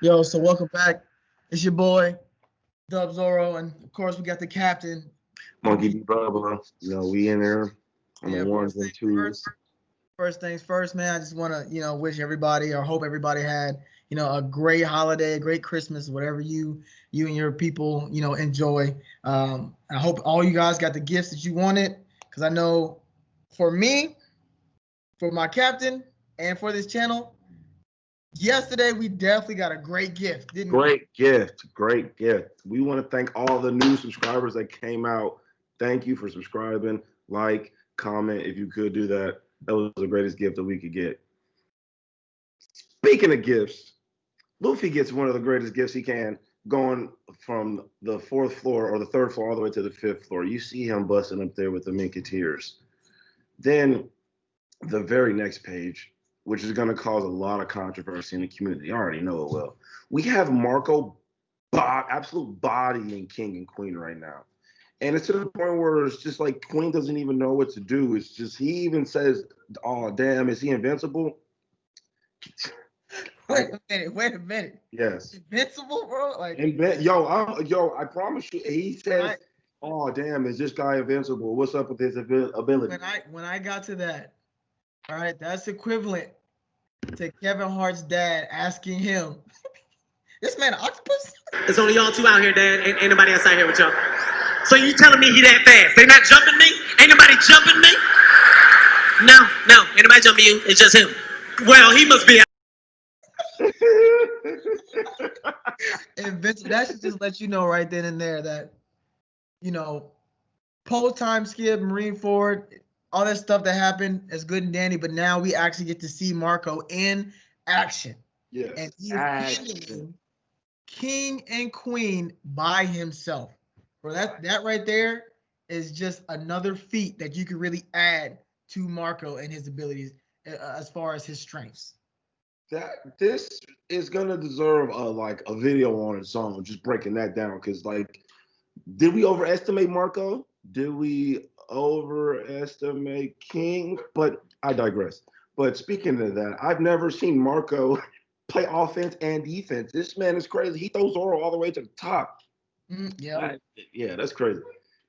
Yo, so welcome back. It's your boy, Dub Zoro, and of course we got the captain. Monkey D. Bubba. We in there on the Yeah, ones first and things twos. first. First things first, man. I just want to, wish everybody or hope everybody had, a great holiday, a great Christmas, whatever you and your people, enjoy. I hope all you guys got the gifts that you wanted, because I know for me, for my captain, and for this channel, yesterday we definitely got a great gift, didn't we? Great gift. Great gift. We want to thank all the new subscribers that came out. Thank you for subscribing. Like, comment if you could do that. That was the greatest gift that we could get. Speaking of gifts, Luffy gets one of the greatest gifts he can going from the fourth floor or the third floor all the way to the fifth floor. You see him busting up there with the Minketeers. Then the very next page, which is going to cause a lot of controversy in the community. I already know it will. We have Marco, absolute bodying King and Queen right now. And it's to the point where it's just like Queen doesn't even know what to do. It's just, he even says, oh, damn, is he invincible? Wait a minute. Yes. Invincible, bro? Like, Yo, I promise you, he when says, I oh, damn, is this guy invincible? What's up with his ability? when I got to that, all right, that's equivalent to Kevin Hart's dad asking him, "This man an octopus?" It's only y'all two out here, Dad. Ain't nobody else out here with y'all. So you telling me he that fast? They not jumping me? Ain't nobody jumping me? No, ain't nobody jumping you. It's just him. Well, he must be. Invincible. That should just let you know right then and there that you know post time skip, Marine Ford, all that stuff that happened is good and dandy, but now we actually get to see Marco in action, and Yes. he is Action. handling King and Queen by himself. Bro, that right there is just another feat that you could really add to Marco and his abilities as far as his strengths. That this is gonna deserve a video on its own, just breaking that down. Cause like, did we overestimate Marco? Did we overestimate King? But I digress. But speaking of that, I've never seen Marco play offense and defense. This man is crazy. He throws Zoro all the way to the top. Yeah. Yeah, that's crazy.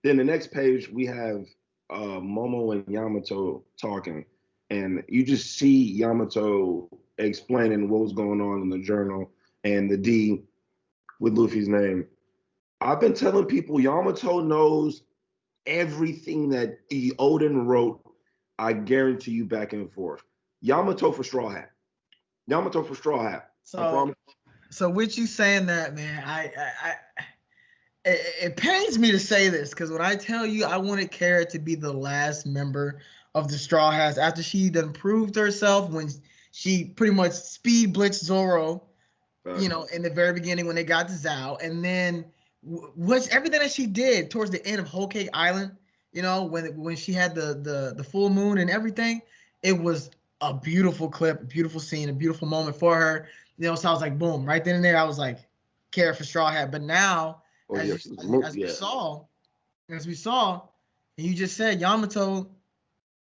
Then the next page we have Momo and Yamato talking, and you just see Yamato explaining what was going on in the journal and the D with Luffy's name. I've been telling people Yamato knows everything that Odin wrote. I guarantee you, back and forth. Yamato for Straw Hat. Yamato for Straw Hat. I So promise. so with you saying that, man, it pains me to say this because when I tell you I wanted Kara to be the last member of the Straw Hats after she done proved herself when she pretty much speed blitzed Zoro, in the very beginning when they got to Zao, and then what's everything that she did towards the end of Whole Cake Island, when she had the full moon and everything, it was a beautiful clip, a beautiful scene, a beautiful moment for her. So I was like, boom, right then and there, I was like, care for Straw Hat. But now, Oh as yeah, you for the as we yeah. saw, as we saw, and you just said Yamato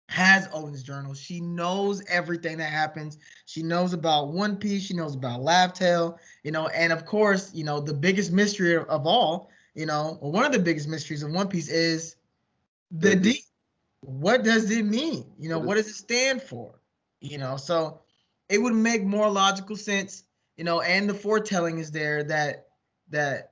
has Odin's journal. She knows everything that happens. She knows about One Piece. She knows about Laugh Tale, and of course, the biggest mystery of all, or one of the biggest mysteries of One Piece is the The D. What does it mean? what is What does it stand for? So it would make more logical sense, and the foretelling is there that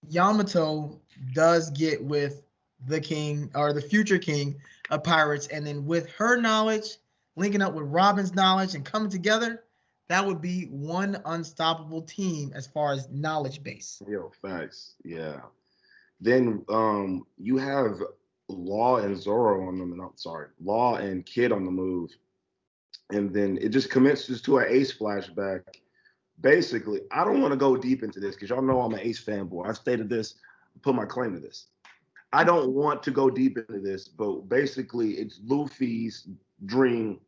Yamato does get with the king or the future king of pirates, and then with her knowledge, linking up with Robin's knowledge and coming together, that would be one unstoppable team as far as knowledge base. facts. Yeah. Then you have Law and Zoro on them, and I'm sorry, Law and Kid on the move, and then it just commences to an Ace flashback. Basically, I don't want to go deep into this because y'all know I'm an Ace fanboy. I've stated this, put my claim to this. I don't want to go deep into this, but basically, it's Luffy's dream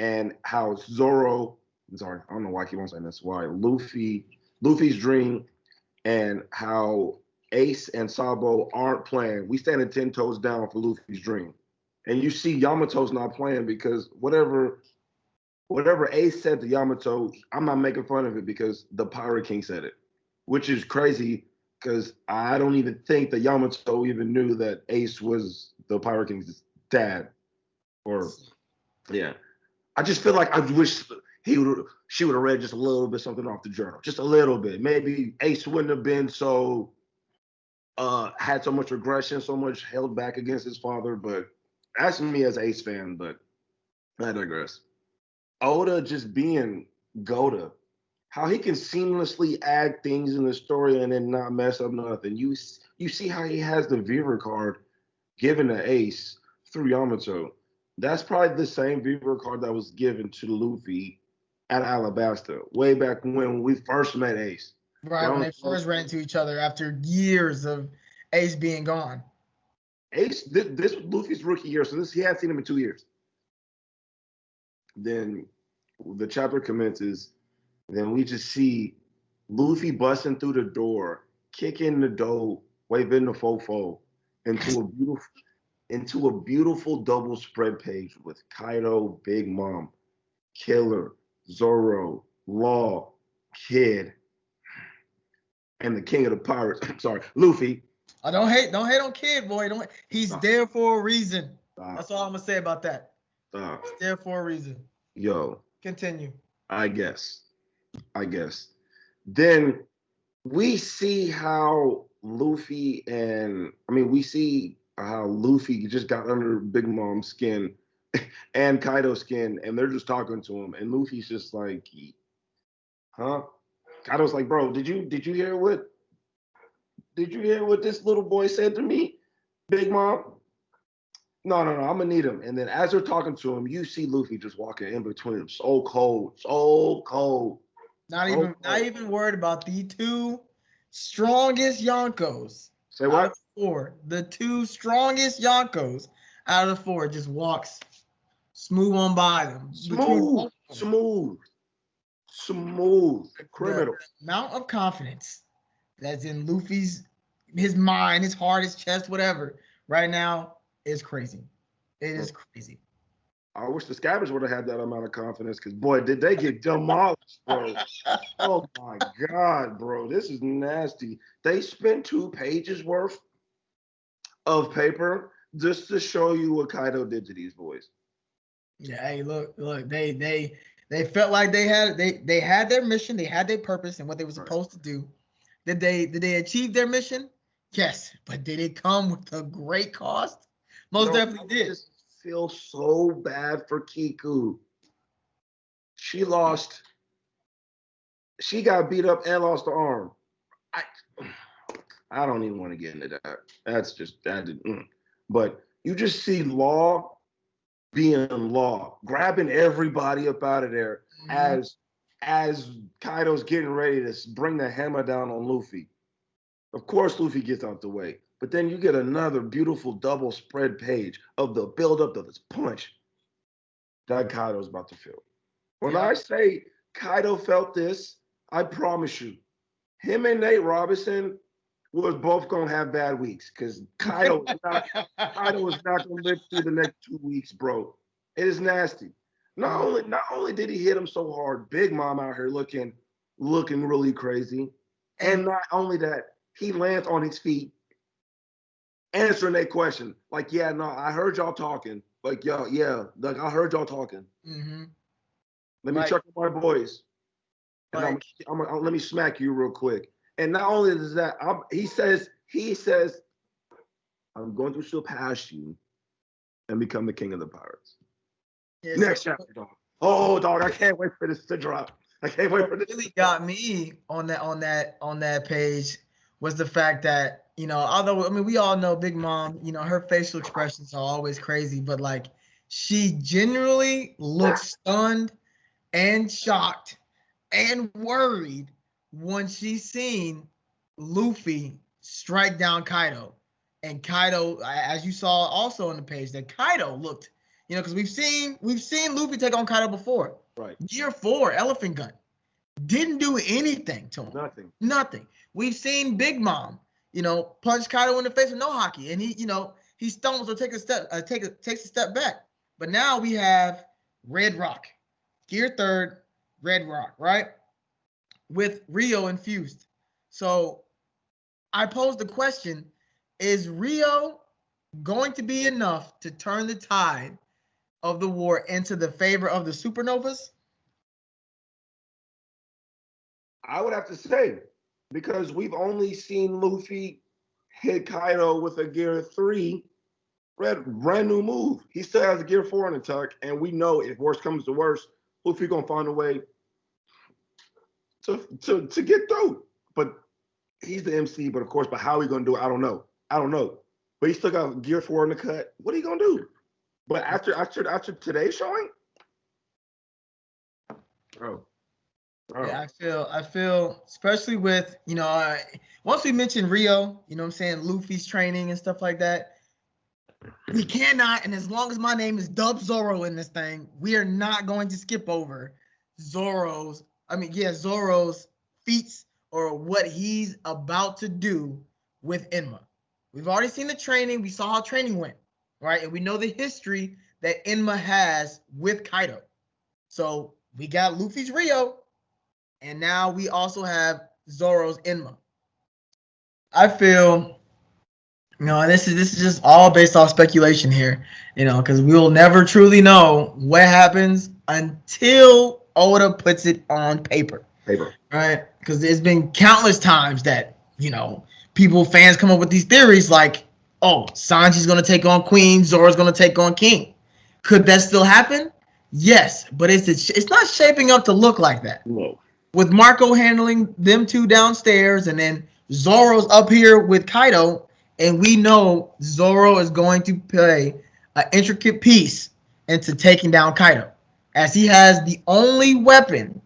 and how Zoro. I'm sorry, I don't know why I keep on saying this. Why Luffy's dream, and how Ace and Sabo aren't playing. We standing 10 toes down for Luffy's dream. And you see Yamato's not playing because whatever whatever Ace said to Yamato, I'm not making fun of it because the Pirate King said it, which is crazy because I don't even think that Yamato even knew that Ace was the Pirate King's dad. Or yeah, I just feel like I wish she would have read just a little bit something off the journal, just a little bit. Maybe Ace wouldn't have been so had so much aggression, so much held back against his father. But that's me as an Ace fan. But I digress. Oda just being Goda, how he can seamlessly add things in the story and then not mess up nothing. You see how he has the Viewer card given to Ace through Yamato. That's probably the same Viewer card that was given to Luffy at Alabasta way back when we first met Ace. Right, when they first ran into each other after years of Ace being gone. Ace, this was Luffy's rookie year, so he hadn't seen him in 2 years. Then the chapter commences. Then we just see Luffy busting through the door, kicking the door, waving the fofo into a beautiful double spread page with Kaido, Big Mom, Killer, Zoro, Law, Kid, and the King of the Pirates. I'm sorry, Luffy. I don't hate on Kid, boy. He's there for a reason. That's all I'm gonna say about that. He's there for a reason. Yo. Continue. I guess. Then we see how Luffy just got under Big Mom's skin and Kaido's skin, and they're just talking to him, and Luffy's just like, huh? Kaido's like, bro, did you hear what this little boy said to me, Big Mom? No, I'm gonna need him. And then as they're talking to him, you see Luffy just walking in between them, so cold. Not even worried about the two strongest Yonkos. Say what? Out of the four. The two strongest Yonkos out of the four just walks smooth on by them. Smooth. Criminal. The amount of confidence that's in his mind, his heart, his chest, whatever, right now is crazy. It is crazy. I wish the Scabbards would have had that amount of confidence because, boy, did they get demolished, bro. Oh, my God, bro. This is nasty. They spent 2 pages worth of paper just to show you what Kaido did to these boys. Yeah, hey, look, they felt like they had their mission, they had their purpose and what they were supposed to do. Did they achieve their mission? Yes, but did it come with a great cost? Most definitely did. Feel so bad for Kiku. She got beat up and lost the arm. I don't even want to get into that. That's just that. But you just see Law being Law, grabbing everybody up out of there as Kaido's getting ready to bring the hammer down on Luffy. Of course, Luffy gets out the way. But then you get another beautiful double spread page of the buildup of this punch that Kaido's about to feel. When I say Kaido felt this, I promise you, him and Nate Robinson was both going to have bad weeks because Kaido is not going to live through the next 2 weeks, bro. It is nasty. Not only did he hit him so hard, Big Mom out here looking really crazy. And not only that, he lands on his feet answering that question. Like, yeah, no, I heard y'all talking. Like, yeah, like I heard y'all talking. Mm-hmm. Let me check with my boys. And let me smack you real quick. And not only is that, he says, I'm going to surpass you and become the king of the pirates. Yes. Next chapter, dog. Oh, dog, I can't wait for this to drop. I can't wait for this. What really got me on that page was the fact that, although we all know Big Mom, her facial expressions are always crazy, but like she genuinely looks stunned and shocked and worried when she's seen Luffy strike down Kaido. And Kaido, as you saw also on the page, that Kaido looked, because we've seen Luffy take on Kaido before. Right. Year 4, Elephant Gun. Didn't do anything to him. Nothing. We've seen Big Mom, punch Kaido in the face with no hockey, and he stumbles or takes a step back. But now we have Red Rock, Gear third, Red Rock, right? With Rio infused. So I posed the question, is Rio going to be enough to turn the tide of the war into the favor of the supernovas? I would have to say, because we've only seen Luffy hit Kaido with a Gear 3 brand new move. He still has a Gear 4 in the tuck, and we know if worse comes to worse, Luffy gonna find a way to get through. But he's the MC, but of course, but how he gonna do it, I don't know. I don't know. But he still got Gear 4 in the cut. What are you gonna do? But after today's showing, bro. Yeah, I feel, especially with, once we mentioned Rio, you know what I'm saying, Luffy's training and stuff like that, we cannot, and as long as my name is Dub Zoro in this thing, we are not going to skip over Zoro's feats or what he's about to do with Enma. We've already seen the training. We saw how training went, right? And we know the history that Enma has with Kaido. So we got Luffy's Rio, and now we also have Zoro's Enma. I feel, this is just all based off speculation here, because we will never truly know what happens until Oda puts it on paper. Right? Because there's been countless times that, fans come up with these theories like, oh, Sanji's going to take on Queen, Zoro's going to take on King. Could that still happen? Yes, but it's not shaping up to look like that. No. With Marco handling them two downstairs, and then Zoro's up here with Kaido, and we know Zoro is going to play an intricate piece into taking down Kaido, as he has the only weapon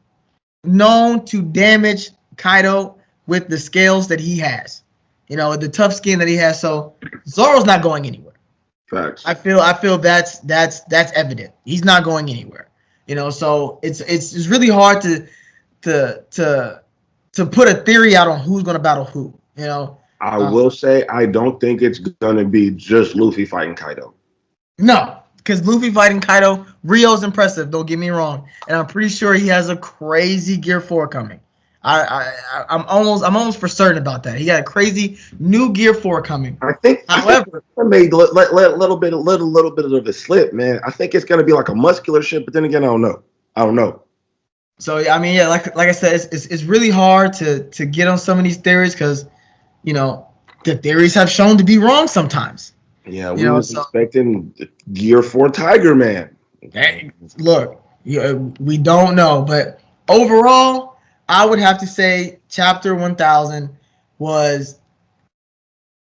known to damage Kaido with the scales that he has, the tough skin that he has. So Zoro's not going anywhere. Facts. I feel that's evident. He's not going anywhere. So it's really hard to put a theory out on who's going to battle who. I will say I don't think it's going to be just Luffy fighting Kaido. No, because Luffy fighting Kaido, Rio's impressive. Don't get me wrong, and I'm pretty sure he has a crazy Gear 4 coming. I'm almost for certain about that. He got a crazy new Gear 4 coming. I think. However, I made a little bit of a slip, man. I think it's going to be like a muscular shit, but then again, I don't know. So like I said, it's really hard to get on some of these theories because, the theories have shown to be wrong sometimes. Yeah, we were expecting Gear 4 Tiger Man. Hey, look, we don't know, but overall, I would have to say Chapter 1000 was,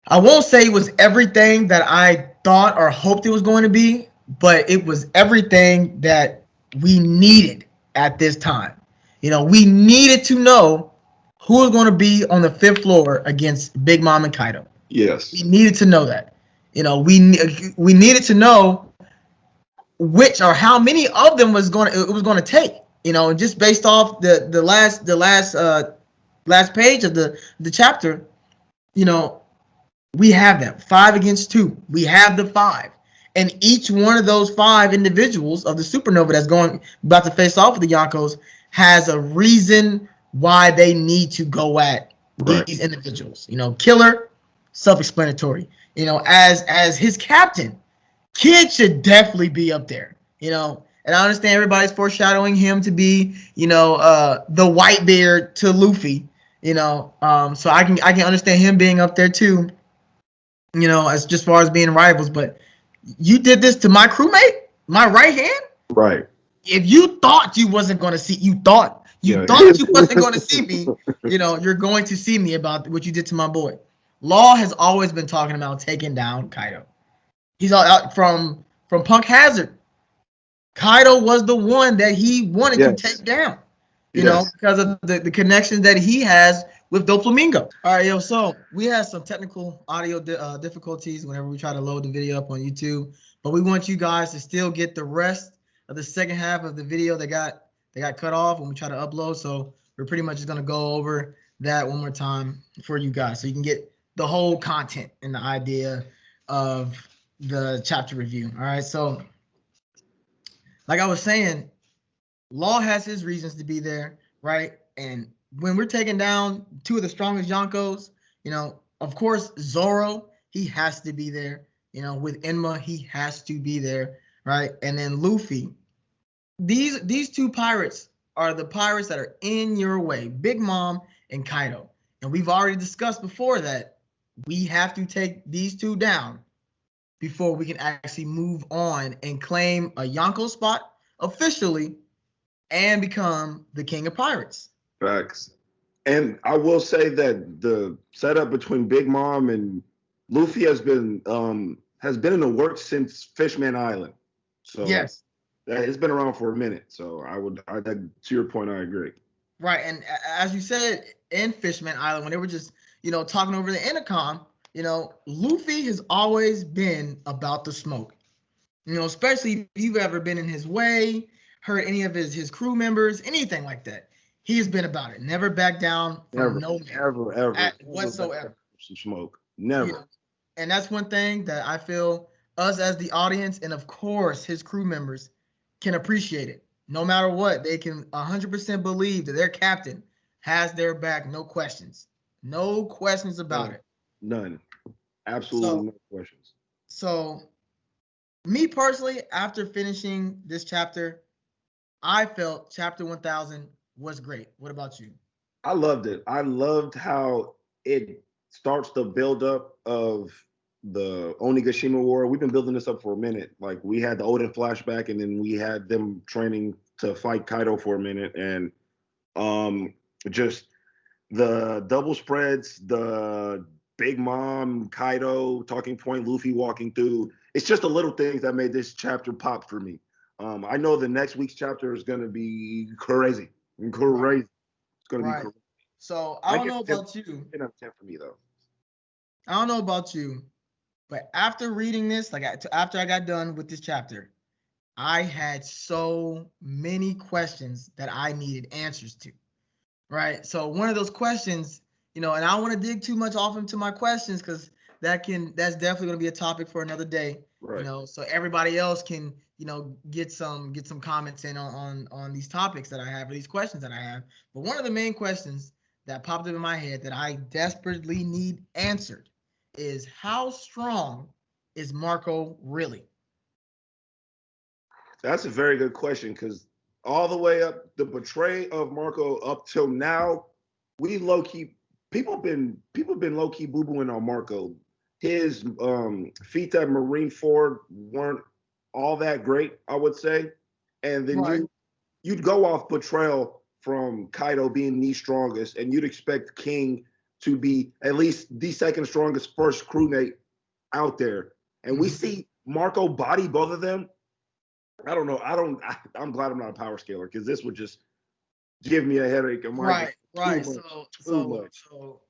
I won't say it was everything that I thought or hoped it was going to be, but it was everything that we needed at this time. We needed to know who was going to be on the 5th floor against Big Mom and Kaido. Yes. We needed to know that. We needed to know which or how many of them it was going to take. Just based off the last page of the chapter, we have them 5 against 2. We have the 5, and each one of those 5 individuals of the supernova that's about to face off with the Yonkos has a reason why they need to go at these individuals. Killer, self-explanatory. As his captain, Kid should definitely be up there. And I understand everybody's foreshadowing him to be, the Whitebeard to Luffy. So I can understand him being up there too. As just far as being rivals, but you did this to my crewmate, my right hand. Right. If you thought you wasn't going to see, you thought you wasn't going to see me, you're going to see me about what you did to my boy. Law has always been talking about taking down Kaido. He's all out from Punk Hazard. Kaido was the one that he wanted to take down, because of the connections that he has with Doflamingo. All right, so we had some technical audio difficulties whenever we try to load the video up on YouTube, but we want you guys to still get the rest of the second half of the video that got cut off when we try to upload. So we're pretty much just going to go over that one more time for you guys so you can get the whole content and the idea of the chapter review. All right, so like I was saying, Law has his reasons to be there, right? And when we're taking down two of the strongest Yonkos, of course, Zoro, he has to be there. With Enma, he has to be there, right? And then Luffy. These two pirates are the pirates that are in your way, Big Mom and Kaido. And we've already discussed before that we have to take these two down before we can actually move on and claim a Yonko spot officially and become the king of pirates. Facts. And I will say that the setup between Big Mom and Luffy has been in the works since Fishman Island. So Yes. It's been around for a minute. So to your point, I agree. Right. And as you said in Fishman Island, when they were just, talking over the intercom, Luffy has always been about the smoke. Especially if you've ever been in his way, heard any of his crew members, anything like that. He has been about it. Never back down from ever whatsoever. Some smoke. Never. And that's one thing that I feel us as the audience and of course his crew members can appreciate it. No matter what, they can 100% believe that their captain has their back. No questions. No questions about it. None. Absolutely no questions. So, me personally, after finishing this chapter, I felt chapter 1000 was great. What about you? I loved it. I loved how it starts the buildup of the Onigashima War. We've been building this up for a minute. Like we had the Oden flashback, and then we had them training to fight Kaido for a minute, and just the double spreads, the Big Mom, Kaido talking point, Luffy walking through. It's just the little things that made this chapter pop for me. I know the next week's chapter is going to be crazy. Crazy. It's going to be crazy. So I don't know about you. 10 out of 10 for me, though. I don't know about you, but after reading this, after I got done with this chapter, I had so many questions that I needed answers to. Right. So one of those questions, and I don't want to dig too much off into my questions because that's definitely going to be a topic for another day. Right. So everybody else can, get some comments in on these topics that I have or these questions that I have. But one of the main questions that popped up in my head that I desperately need answered is how strong is Marco really? That's a very good question because all the way up the portray of Marco up till now, we low key people been low key boo booing on Marco. His feats at Marineford weren't all that great, I would say. And then you'd go off portrayal from Kaido being the strongest, and you'd expect King to be at least the second strongest first crewmate out there. And we see Marco body both of them. I don't know. I'm glad I'm not a power scaler because this would just give me a headache. Right. So,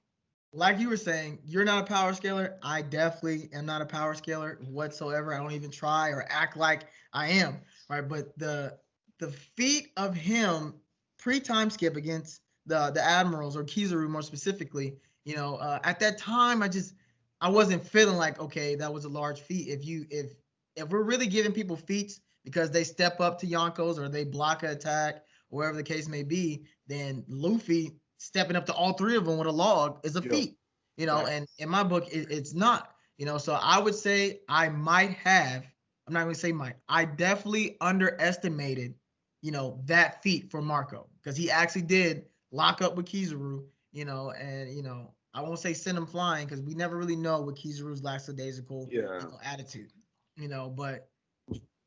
like you were saying, you're not a power scaler. I definitely am not a power scaler whatsoever. I don't even try or act like I am. Right. But the feat of him pre-time skip against the admirals or Kizaru more specifically, at that time I wasn't feeling like, okay, that was a large feat. If we're really giving people feats because they step up to Yonkos or they block an attack, or whatever the case may be, then Luffy stepping up to all three of them with a log is a feat, and in my book, it's not, so I would say I definitely underestimated, that feat for Marco because he actually did lock up with Kizaru, and, I won't say send him flying because we never really know what Kizaru's lackadaisical attitude, but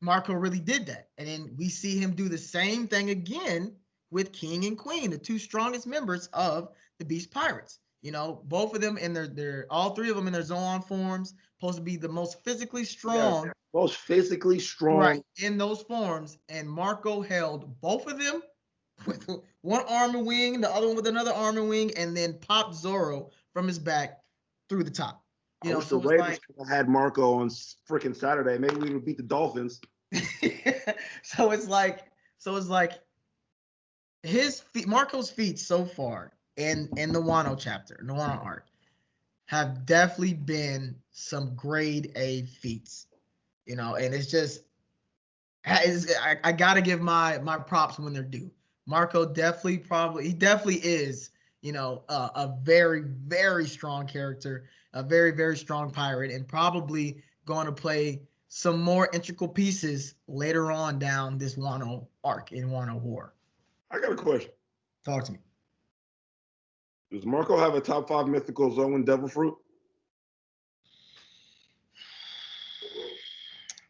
Marco really did that. And then we see him do the same thing again with King and Queen, the two strongest members of the Beast Pirates. Both of them in all three of them in their Zoan forms, supposed to be the most physically strong. Yeah, most physically strong. Right, in those forms. And Marco held both of them with one arm and wing, the other one with another arm and wing, and then popped Zoro from his back through the top. I wish the Raiders had Marco on freaking Saturday. Maybe we would beat the Dolphins. So it's like Marco's feats so far in the Wano chapter, the Wano arc, have definitely been some grade A feats, and it's just I gotta give my props when they're due. Marco definitely is, a very, very strong character, a very, very strong pirate, and probably going to play some more integral pieces later on down this Wano arc in Wano War. I got a question. Talk to me. Does Marco have a top 5 mythical Zoan devil fruit?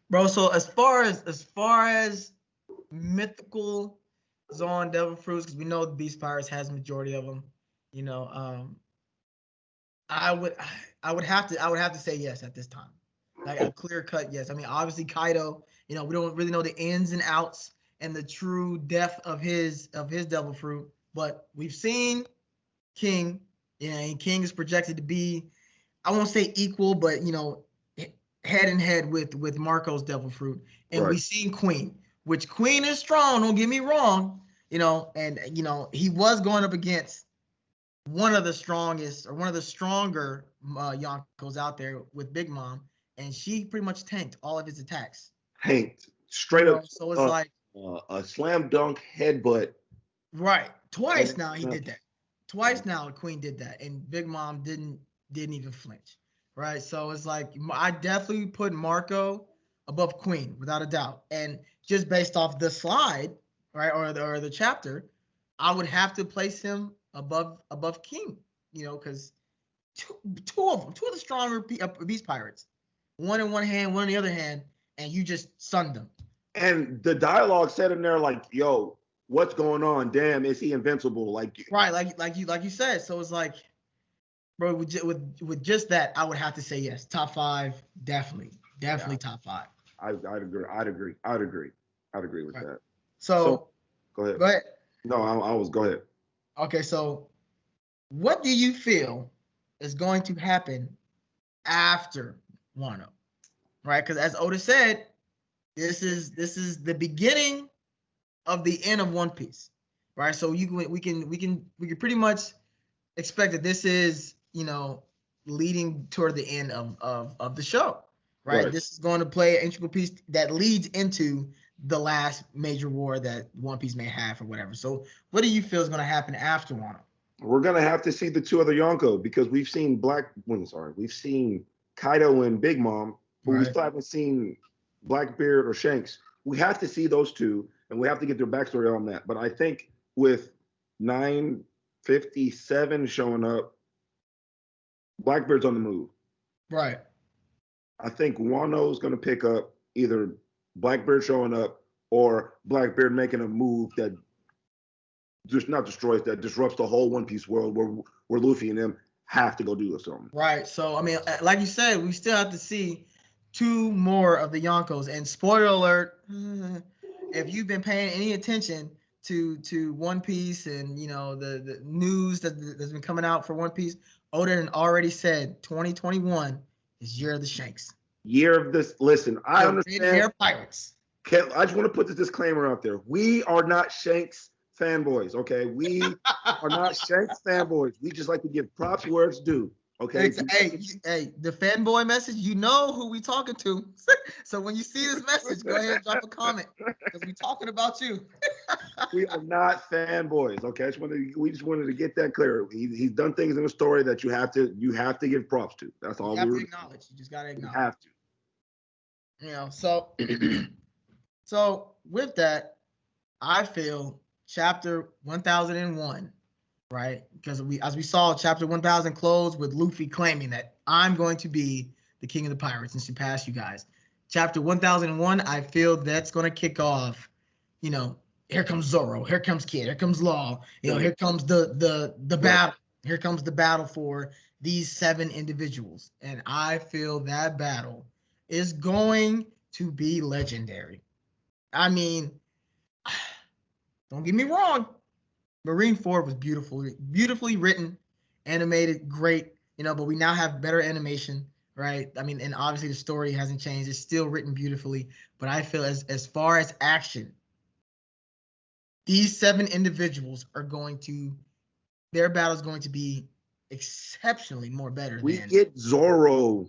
Bro, so as far as mythical Zoan devil fruits, because we know the Beast Pirates has a majority of them, you know, I would have to say yes at this time. Like a clear cut yes. I mean, obviously Kaido, we don't really know the ins and outs and the true depth of his devil fruit, but we've seen King, and King is projected to be, I won't say equal, but head and head with Marco's devil fruit. And Right. we've seen Queen, which Queen is strong, don't get me wrong, and he was going up against one of the strongest or one of the stronger Yonkos out there with Big Mom, and she pretty much tanked all of his attacks. Tanked. Straight up. So it's like a slam dunk headbutt. right. Twice now he did that. Twice now Queen did that, and Big Mom didn't even flinch. Right. So it's like I definitely put Marco above Queen without a doubt. And just based off the slide, right, or the chapter, I would have to place him above King, because two of the stronger Beast Pirates, one in one hand, one in the other hand, and you just sunned them. And the dialogue said in there like, "Yo, what's going on? Damn, is he invincible?" Right, like you said. So it's like, bro, with just that, I would have to say yes. Top 5, definitely top 5. I'd agree with that. So go ahead. Go ahead. No, I was go ahead. Okay, so what do you feel is going to happen after Wano? Right? Because as Oda said, this is the beginning of the end of One Piece. Right? So we can pretty much expect that this is, leading toward the end of the show. Right? This is going to play an integral piece that leads into the last major war that One Piece may have or whatever. So what do you feel is going to happen after Wano? We're gonna have to see the two other Yonko because we've seen we've seen Kaido and Big Mom, but we still haven't seen Blackbeard or Shanks. We have to see those two, and we have to get their backstory on that. But I think with 957 showing up, Blackbeard's on the move. Right. I think Wano's going to pick up either Blackbeard showing up or Blackbeard making a move that just not destroys, that disrupts the whole One Piece world where Luffy and them have to go do something. Right. So, I mean, like you said, we still have to see 2 more of the Yonkos. And spoiler alert, if you've been paying any attention to One Piece and, the news that's been coming out for One Piece, Oda already said 2021 is year of the Shanks. Year of this. Listen, I understand. They're pirates. I just want to put this disclaimer out there. We are not Shanks fanboys, okay? We are not Shanks fanboys. We just like to give props where it's due, okay? Hey, the fanboy message, you know who we talking to. So when you see this message, go ahead and drop a comment because we talking about you. We are not fanboys, okay? We just wanted to get that clear. He's done things in the story that you have to give props to. That's all. You have to acknowledge. You just gotta acknowledge. You have to. So with that, I feel chapter 1001, right? Because as we saw, chapter 1000 closed with Luffy claiming that I'm going to be the king of the pirates and surpass you guys. Chapter 1001, I feel that's going to kick off, here comes Zoro, here comes Kid, here comes Law, here comes the battle. Here comes the battle for these 7 individuals. And I feel that battle is going to be legendary. I mean, don't get me wrong. Marineford was beautifully written, animated, great, but we now have better animation, right? I mean, and obviously the story hasn't changed. It's still written beautifully, but I feel as far as action, these 7 individuals their battle is going to be exceptionally more better. We get Zoro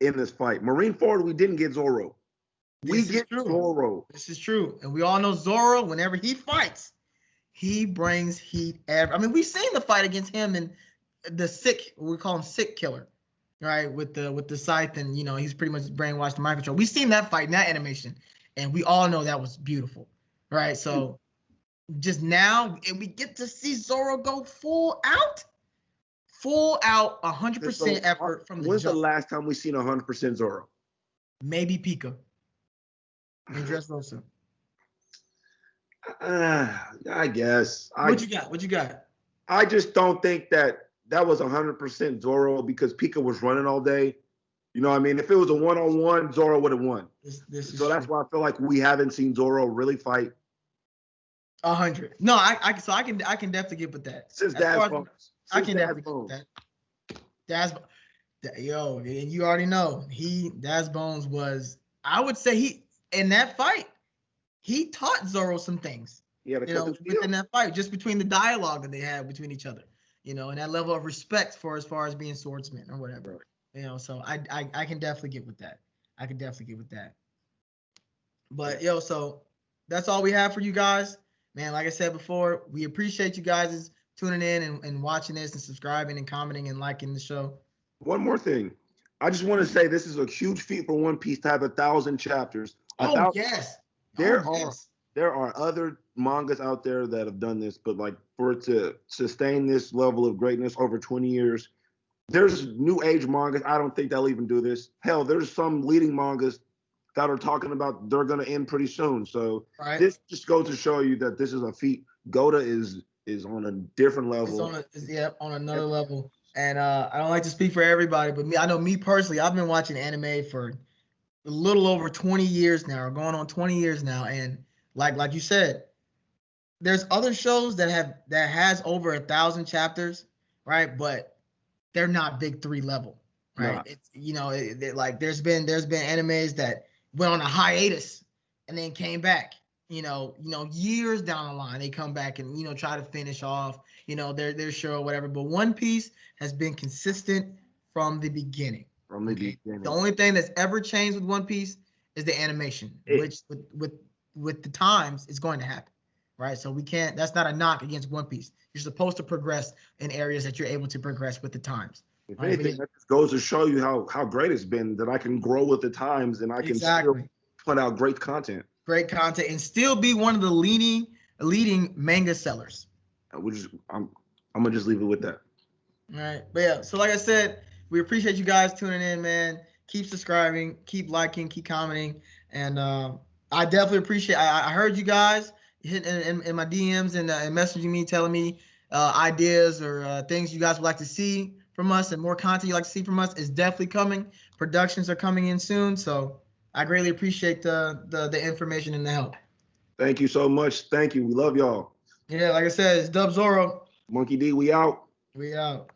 in this fight. Marineford, we didn't get Zoro. We get Zoro. This is true. And we all know Zoro, whenever he fights, he brings heat. I mean, we've seen the fight against him and the sick, we call him sick killer, right? With the scythe, and he's pretty much brainwashed the mind control. We've seen that fight in that animation, and we all know that was beautiful, right? So just now, and we get to see Zoro go full out, 100% effort from the When's jump. the last time we seen 100% Zoro? Maybe Pika in Dressrosa. I guess. What you got? I just don't think that was 100% Zoro because Pika was running all day. You know what I mean? If it was a one-on-one, Zoro would have won. So that's why I feel like we haven't seen Zoro really fight. 100. No, I can definitely get with that. Since Daz Bones. I can definitely get with that. Yo, and you already know Daz Bones was, I would say in that fight, he taught Zoro some things. Within that fight, just between the dialogue that they had between each other, and that level of respect as far as being swordsmen or whatever. So I can definitely get with that. But so that's all we have for you guys. Man, like I said before, we appreciate you guys tuning in and watching this and subscribing and commenting and liking the show. One more thing. I just want to say this is a huge feat for One Piece to have 1,000 chapters. Yes. There are other mangas out there that have done this, but like for it to sustain this level of greatness over 20 years, there's new age mangas. I don't think they'll even do this. Hell, there's some leading mangas that are talking about they're going to end pretty soon. So This just goes to show you that this is a feat. Gota is on a different level. It's on another level. And I don't like to speak for everybody, but I know me personally, I've been watching anime for a little over 20 years now, or going on 20 years now. And like you said, there's other shows that has over 1,000 chapters, right? But they're not big 3 level, right? No. It's like there's been animes that went on a hiatus and then came back. Years down the line, they come back and try to finish off their show or whatever. But One Piece has been consistent from the beginning. The only thing that's ever changed with One Piece is the animation, which with the times is going to happen, right? So we can't. That's not a knock against One Piece. You're supposed to progress in areas that you're able to progress with the times. If anything, that just goes to show you how great it's been that I can grow with the times and I can still put out great content. Great content and still be one of the leading manga sellers. I'm gonna just leave it with that. All right, but yeah. So like I said, we appreciate you guys tuning in, man. Keep subscribing, keep liking, keep commenting, and I definitely appreciate. I heard you guys hitting in my DMs and messaging me, telling me ideas or things you guys would like to see from us and more content you like to see from us is definitely coming. Productions are coming in soon, so I greatly appreciate the information and the help. Thank you so much. Thank you. We love y'all. Yeah, like I said, it's Dub Zoro. Monkey D, we out. We out.